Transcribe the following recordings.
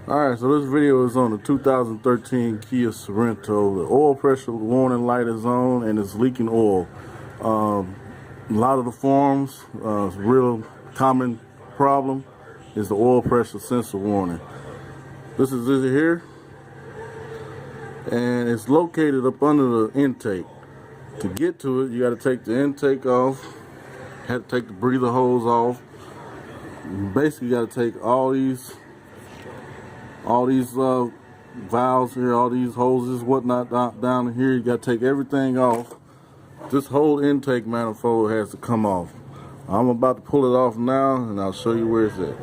Alright, so this video is on the 2013 Kia Sorento. The oil pressure warning light is on and it's leaking oil. A lot of the forums, real common problem is the oil pressure sensor warning. This is it here, and it's located up under the intake. To get to it, you got to take the intake off, have to take the breather hose off. You basically got to take all these valves here, all these hoses, whatnot down here. You got to take everything off. This whole intake manifold has to come off. I'm about to pull it off now, and I'll show you where it's at.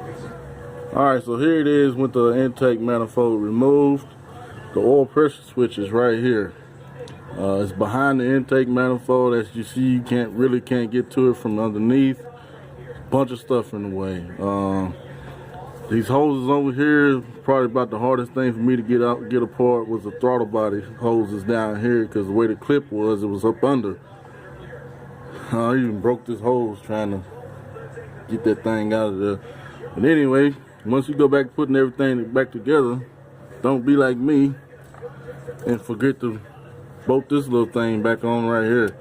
Alright, so here it is with the intake manifold removed. The oil pressure switch is right here. It's behind the intake manifold. As you see, you can't get to it from underneath. Bunch of stuff in the way. These hoses over here, probably about the hardest thing for me to get apart was the throttle body hoses down here, because the way the clip was, it was up under. I even broke this hose trying to get that thing out of there. But anyway, once you go back to putting everything back together, don't be like me and forget to bolt this little thing back on right here.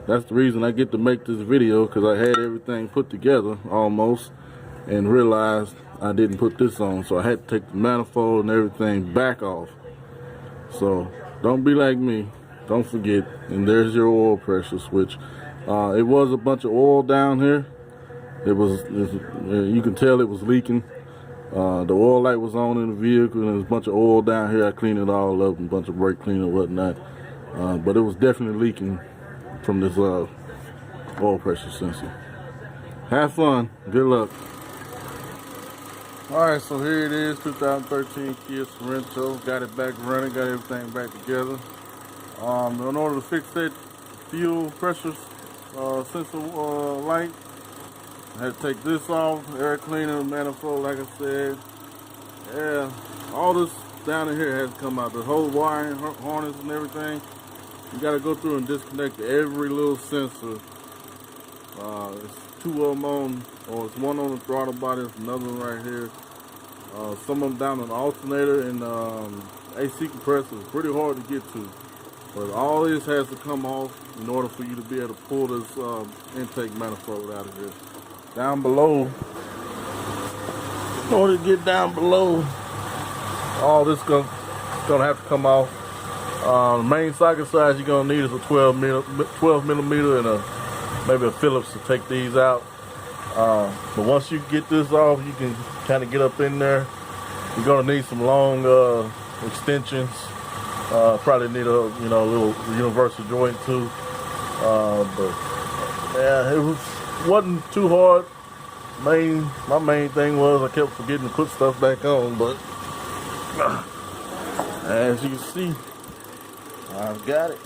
That's the reason I get to make this video, because I had everything put together almost and realized I didn't put this on, so I had to take the manifold and everything back off. So don't be like me, don't forget. And there's your oil pressure switch. It was a bunch of oil down here. You can tell it was leaking. The oil light was on in the vehicle, and there's a bunch of oil down here. I cleaned it all up, and a bunch of brake cleaner and whatnot. But it was definitely leaking from this oil pressure sensor. Have fun, good luck. Alright, so here it is, 2013 Kia Sorento. Got it back running, got everything back together. In order to fix that fuel pressure sensor light, I had to take this off, air cleaner, manifold, like I said. Yeah, all this down in here has to come out. The whole wiring, harness and everything. You got to go through and disconnect every little sensor. It's two of them on, or it's one on the throttle body, it's another one right here. Some of them down on the alternator and AC compressor is pretty hard to get to. But all this has to come off in order for you to be able to pull this intake manifold out of here. Down below, in order to get down below, all this gonna have to come off. The main socket size you're gonna need is a 12 millimeter and maybe a Phillips to take these out. But once you get this off, you can kind of get up in there. You're gonna need some long extensions. Probably need a little universal joint too. But yeah, it wasn't too hard. My main thing was I kept forgetting to put stuff back on. But as you can see, I've got it.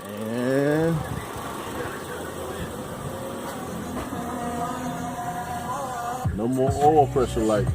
And no more oil pressure light.